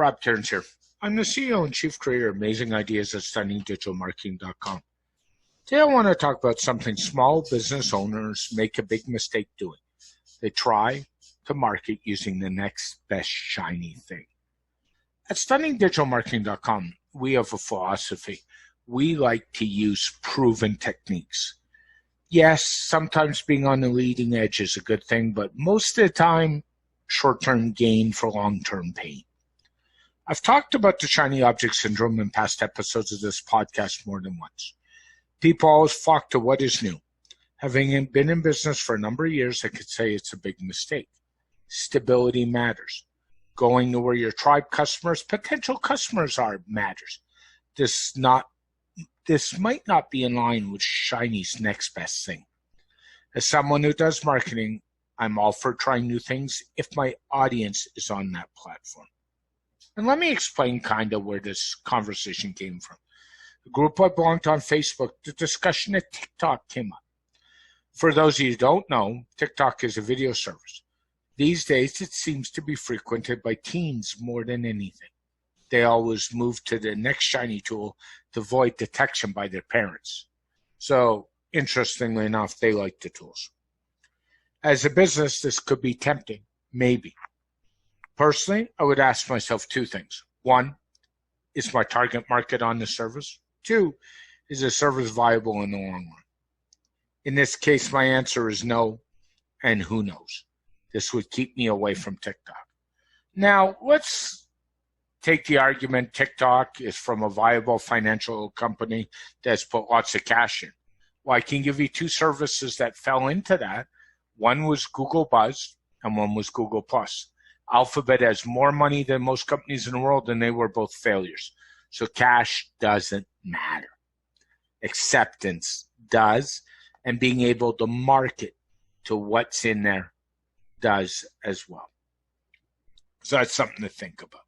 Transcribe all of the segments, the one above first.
Rob Cairns here. I'm the CEO and Chief Creator of Amazing Ideas at StunningDigitalMarketing.com. Today I want to talk about something small business owners make a big mistake doing. They try to market using the next best shiny thing. At StunningDigitalMarketing.com, we have a philosophy. We like to use proven techniques. Yes, sometimes being on the leading edge is a good thing, but most of the time, short-term gain for long-term pain. I've talked about the shiny object syndrome in past episodes of this podcast more than once. People always flock to what is new. Having been in business for a number of years, I could say it's a big mistake. Stability matters. Going to where your tribe customers, potential customers are, matters. This might not be in line with shiny's next best thing. As someone who does marketing, I'm all for trying new things if my audience is on that platform. And let me explain kind of where this conversation came from. The group I belonged to on Facebook, the discussion at TikTok came up. For those of you who don't know, TikTok is a video service. These days, it seems to be frequented by teens more than anything. They always move to the next shiny tool to avoid detection by their parents. So, interestingly enough, they like the tools. As a business, this could be tempting, maybe. Personally, I would ask myself two things. One, is my target market on the service? Two, is the service viable in the long run? In this case, my answer is no, and who knows. This would keep me away from TikTok. Now, let's take the argument TikTok is from a viable financial company that's put lots of cash in. Well, I can give you two services that fell into that. One was Google Buzz, and one was Google Plus. Alphabet has more money than most companies in the world, and they were both failures. So cash doesn't matter. Acceptance does, and being able to market to what's in there does as well. So that's something to think about.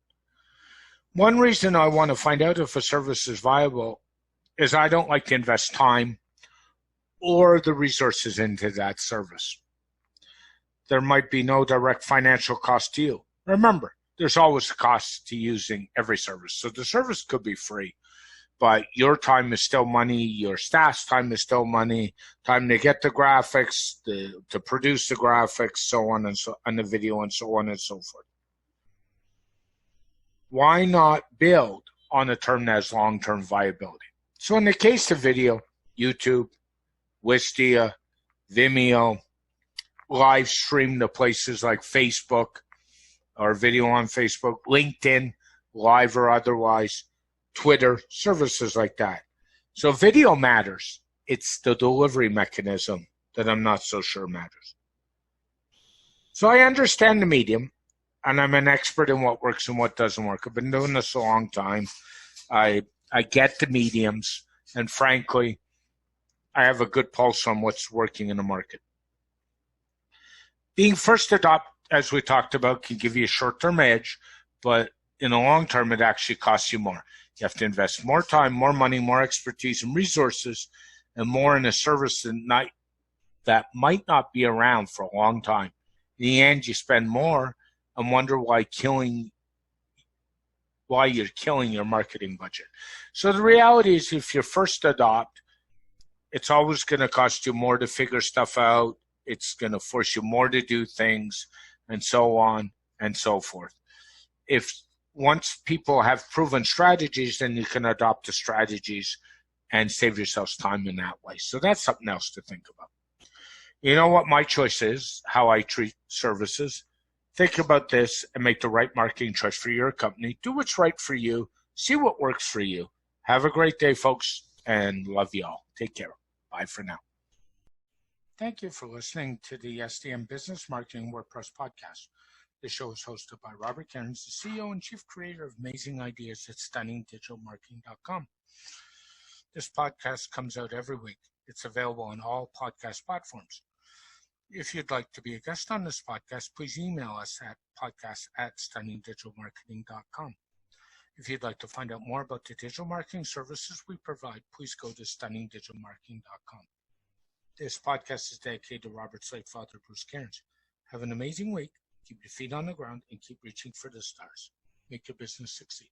One reason I want to find out if a service is viable is I don't like to invest time or the resources into that service. There might be no direct financial cost to you. Remember, there's always a cost to using every service. So the service could be free, but your time is still money, your staff's time is still money, time to get the graphics, to produce the graphics, so on and so on, the video and so on and so forth. Why not build on a term that has long-term viability? So in the case of video, YouTube, Wistia, Vimeo, live stream to places like Facebook or video on Facebook, LinkedIn, live or otherwise, Twitter, services like that. So video matters. It's the delivery mechanism that I'm not so sure matters. So I understand the medium, and I'm an expert in what works and what doesn't work. I've been doing this a long time. I get the mediums, and frankly, I have a good pulse on what's working in the market. Being first to adopt, as we talked about, can give you a short-term edge, but in the long term, it actually costs you more. You have to invest more time, more money, more expertise and resources, and more in a service that might not be around for a long time. In the end, you spend more and wonder why you're killing your marketing budget. So the reality is, if you're first to adopt, it's always going to cost you more to figure stuff out. It's going to force you more to do things, and so on and so forth. If once people have proven strategies, then you can adopt the strategies and save yourselves time in that way. So that's something else to think about. You know what my choice is, how I treat services? Think about this and make the right marketing choice for your company. Do what's right for you. See what works for you. Have a great day, folks, and love you all. Take care. Bye for now. Thank you for listening to the SDM Business Marketing WordPress podcast. The show is hosted by Robert Cairns, the CEO and Chief Creator of Amazing Ideas at StunningDigitalMarketing.com. This podcast comes out every week. It's available on all podcast platforms. If you'd like to be a guest on this podcast, please email us at podcast@StunningDigitalMarketing.com. If you'd like to find out more about the digital marketing services we provide, please go to StunningDigitalMarketing.com. This podcast is dedicated to Robert's late father, Bruce Cairns. Have an amazing week. Keep your feet on the ground and keep reaching for the stars. make your business succeed.